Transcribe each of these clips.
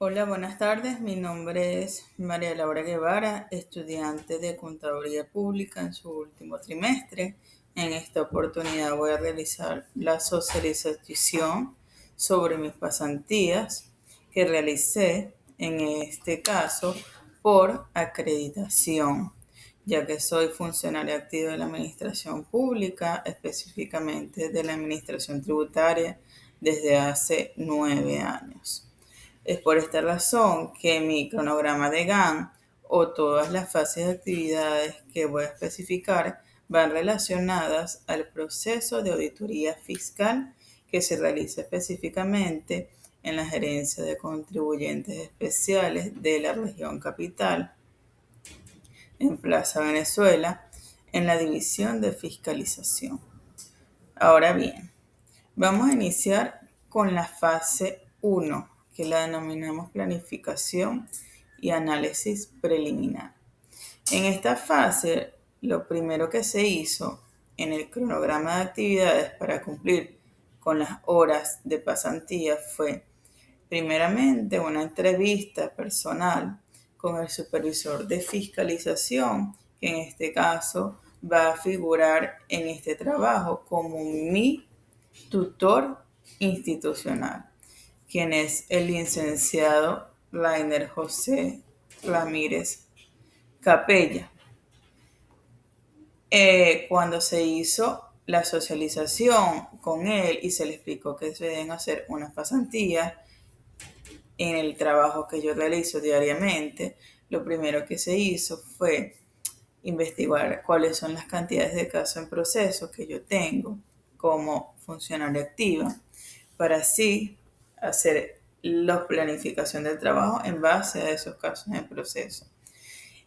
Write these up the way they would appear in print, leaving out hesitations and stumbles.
Hola, buenas tardes. Mi nombre es María Laura Guevara, estudiante de Contaduría Pública en su último trimestre. En esta oportunidad voy a realizar la socialización sobre mis pasantías que realicé, en este caso, por acreditación, ya que soy funcionaria activa de la Administración Pública, específicamente de la Administración Tributaria, desde hace 9 años. Es por esta razón que mi cronograma de GAN o todas las fases de actividades que voy a especificar van relacionadas al proceso de auditoría fiscal que se realiza específicamente en la Gerencia de Contribuyentes Especiales de la Región Capital, en Plaza Venezuela, en la División de Fiscalización. Ahora bien, vamos a iniciar con la fase 1, que la denominamos planificación y análisis preliminar. En esta fase, lo primero que se hizo en el cronograma de actividades para cumplir con las horas de pasantía fue, primeramente, una entrevista personal con el supervisor de fiscalización, que en este caso va a figurar en este trabajo como mi tutor institucional, quien es el licenciado Rainer José Ramírez Capella. Cuando se hizo la socialización con él y se le explicó que se deben hacer unas pasantías en el trabajo que yo realizo diariamente, lo primero que se hizo fue investigar cuáles son las cantidades de casos en proceso que yo tengo como funcionaria activa, para así hacer la planificación del trabajo en base a esos casos en proceso.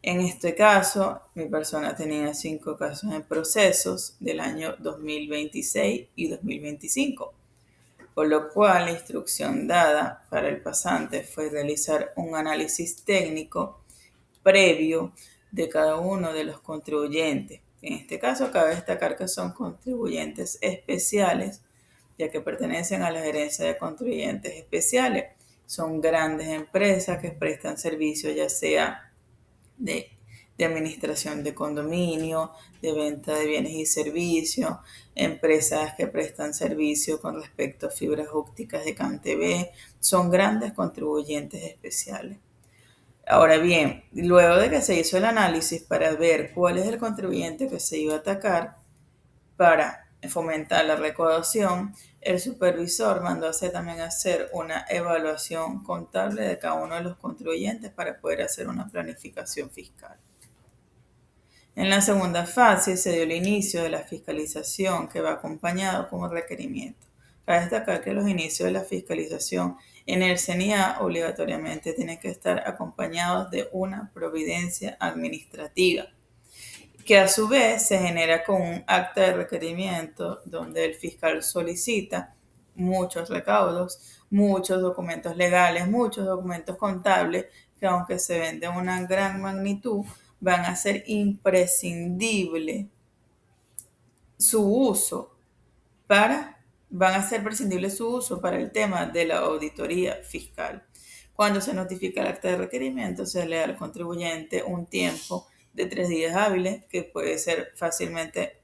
En este caso, mi persona tenía 5 casos en procesos del año 2026 y 2025, por lo cual la instrucción dada para el pasante fue realizar un análisis técnico previo de cada uno de los contribuyentes. En este caso, cabe destacar que son contribuyentes especiales, ya que pertenecen a la gerencia de contribuyentes especiales. Son grandes empresas que prestan servicios, ya sea de, de administración de condominio, de venta de bienes y servicios, empresas que prestan servicio con respecto a fibras ópticas de CanTV. Son grandes contribuyentes especiales. Ahora bien, luego de que se hizo el análisis para ver cuál es el contribuyente que se iba a atacar para fomentar la recaudación, el supervisor mandó también hacer una evaluación contable de cada uno de los contribuyentes para poder hacer una planificación fiscal. En la segunda fase se dio el inicio de la fiscalización, que va acompañado como requerimiento. Cabe destacar que los inicios de la fiscalización en el CNIA obligatoriamente tienen que estar acompañados de una providencia administrativa, que a su vez se genera con un acta de requerimiento donde el fiscal solicita muchos recaudos, muchos documentos legales, muchos documentos contables, que aunque se ven de una gran magnitud, van a ser imprescindible su uso van a ser prescindibles su uso para el tema de la auditoría fiscal. Cuando se notifica el acta de requerimiento, se le da al contribuyente un tiempo de 3 días hábiles, que puede ser fácilmente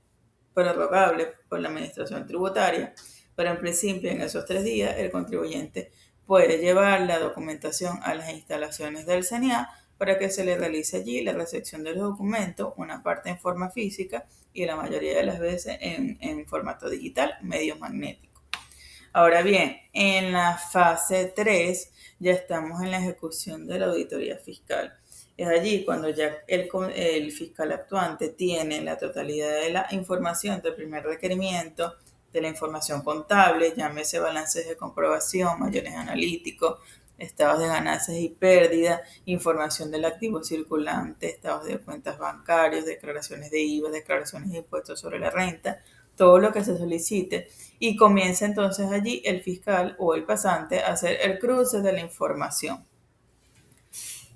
prorrogable por la administración tributaria, pero en principio en esos 3 días el contribuyente puede llevar la documentación a las instalaciones del CNA para que se le realice allí la recepción de los documentos, una parte en forma física y la mayoría de las veces en formato digital, medio magnético. Ahora bien, en la fase 3 ya estamos en la ejecución de la auditoría fiscal. Es allí cuando ya el fiscal actuante tiene la totalidad de la información del primer requerimiento, de la información contable, llámese balances de comprobación, mayores analíticos, estados de ganancias y pérdidas, información del activo circulante, estados de cuentas bancarios, declaraciones de IVA, declaraciones de impuestos sobre la renta, todo lo que se solicite, y comienza entonces allí el fiscal o el pasante a hacer el cruce de la información,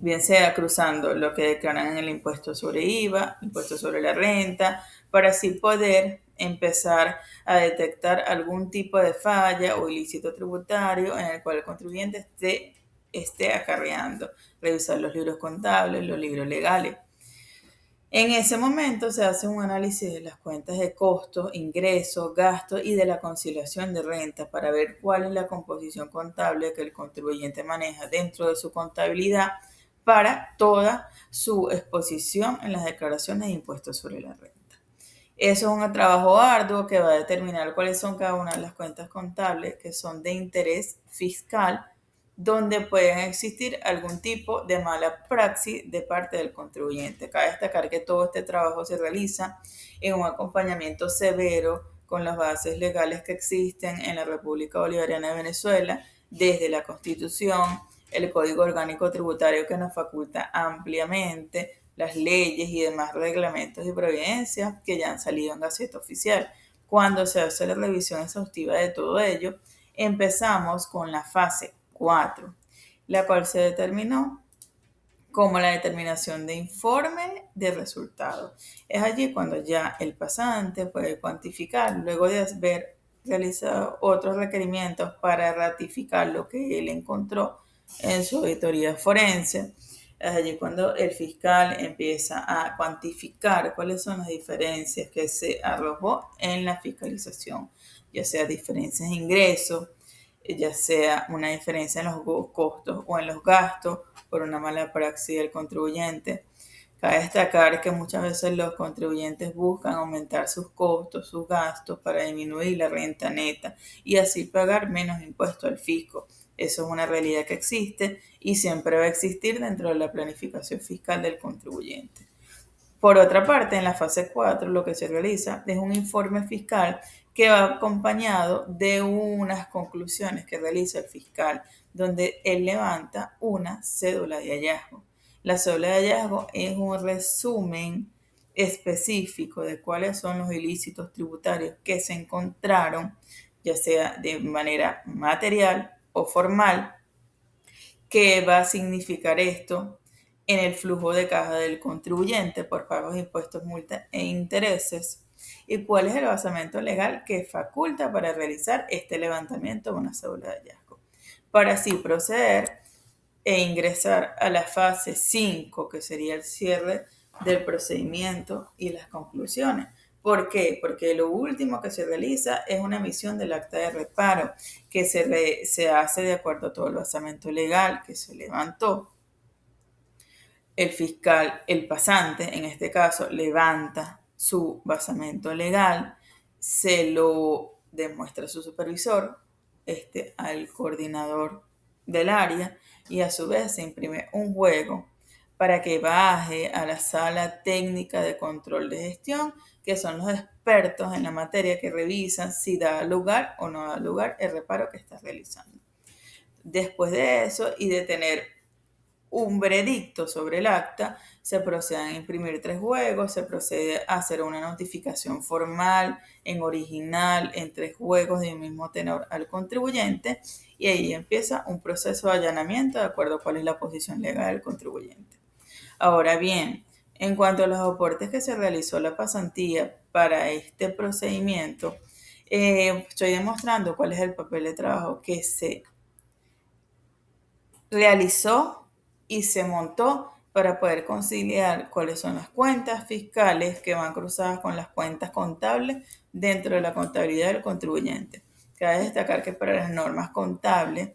bien sea cruzando lo que declaran en el impuesto sobre IVA, impuesto sobre la renta, para así poder empezar a detectar algún tipo de falla o ilícito tributario en el cual el contribuyente esté esté acarreando, revisar los libros contables, los libros legales. En ese momento se hace un análisis de las cuentas de costos, ingresos, gastos y de la conciliación de renta para ver cuál es la composición contable que el contribuyente maneja dentro de su contabilidad para toda su exposición en las declaraciones de impuestos sobre la renta. Eso es un trabajo arduo que va a determinar cuáles son cada una de las cuentas contables que son de interés fiscal, donde pueden existir algún tipo de mala praxis de parte del contribuyente. Cabe destacar que todo este trabajo se realiza en un acompañamiento severo con las bases legales que existen en la República Bolivariana de Venezuela, desde la Constitución, el Código Orgánico Tributario que nos faculta ampliamente, las leyes y demás reglamentos y providencias que ya han salido en Gaceta Oficial. Cuando se hace la revisión exhaustiva de todo ello, empezamos con la fase 4, la cual se determinó como la determinación de informe de resultados. Es allí cuando ya el pasante puede cuantificar, luego de haber realizado otros requerimientos para ratificar lo que él encontró en su auditoría forense. Es allí cuando el fiscal empieza a cuantificar cuáles son las diferencias que se arrojó en la fiscalización, ya sea diferencias de ingresos, ya sea una diferencia en los costos o en los gastos por una mala praxis del contribuyente. Cabe destacar que muchas veces los contribuyentes buscan aumentar sus costos, sus gastos para disminuir la renta neta y así pagar menos impuestos al fisco. Eso es una realidad que existe y siempre va a existir dentro de la planificación fiscal del contribuyente. Por otra parte, en la fase 4 lo que se realiza es un informe fiscal que va acompañado de unas conclusiones que realiza el fiscal, donde él levanta una cédula de hallazgo. La cédula de hallazgo es un resumen específico de cuáles son los ilícitos tributarios que se encontraron, ya sea de manera material o formal. ¿Qué va a significar esto en el flujo de caja del contribuyente por pagos de impuestos, multas e intereses? ¿Y cuál es el basamento legal que faculta para realizar este levantamiento de una cédula de hallazgo? Para así proceder e ingresar a la fase 5, que sería el cierre del procedimiento y las conclusiones. ¿Por qué? Porque lo último que se realiza es una emisión del acta de reparo, que se hace de acuerdo a todo el basamento legal que se levantó. El fiscal, el pasante, en este caso, levanta su basamento legal, se lo demuestra a su supervisor, al coordinador del área, y a su vez se imprime un juego para que baje a la sala técnica de control de gestión, que son los expertos en la materia que revisan si da lugar o no da lugar el reparo que está realizando. Después de eso y de tener un veredicto sobre el acta, se procede a imprimir 3 juegos, se procede a hacer una notificación formal en original en 3 juegos de un mismo tenor al contribuyente y ahí empieza un proceso de allanamiento de acuerdo a cuál es la posición legal del contribuyente. Ahora bien, en cuanto a los aportes que se realizó la pasantía para este procedimiento, estoy demostrando cuál es el papel de trabajo que se realizó y se montó para poder conciliar cuáles son las cuentas fiscales que van cruzadas con las cuentas contables dentro de la contabilidad del contribuyente. Cabe destacar que para las normas contables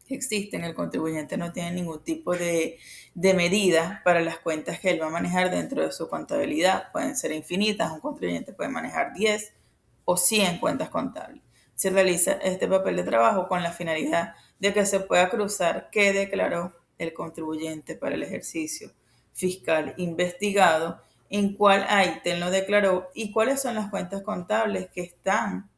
que existen, el contribuyente no tiene ningún tipo de medida para las cuentas que él va a manejar dentro de su contabilidad. Pueden ser infinitas, un contribuyente puede manejar 10 o 100 cuentas contables. Se realiza este papel de trabajo con la finalidad de que se pueda cruzar qué declaró el contribuyente para el ejercicio fiscal investigado, en cuál ítem lo declaró y cuáles son las cuentas contables que están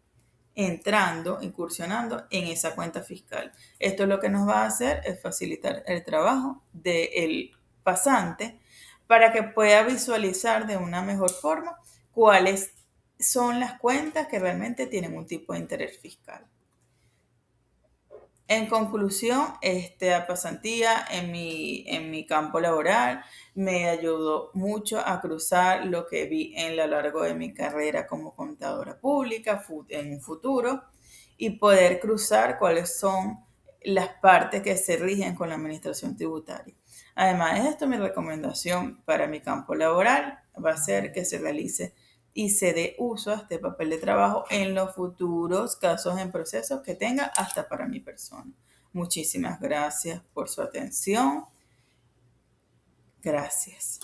entrando, incursionando en esa cuenta fiscal. Esto lo que nos va a hacer es facilitar el trabajo del pasante para que pueda visualizar de una mejor forma cuáles son las cuentas que realmente tienen un tipo de interés fiscal. En conclusión, esta pasantía en mi campo laboral me ayudó mucho a cruzar lo que vi en lo largo de mi carrera como contadora pública en un futuro y poder cruzar cuáles son las partes que se rigen con la administración tributaria. Además de esto, mi recomendación para mi campo laboral va a ser que se realice y se dé uso a este papel de trabajo en los futuros casos en procesos que tenga hasta para mi persona. Muchísimas gracias por su atención. Gracias.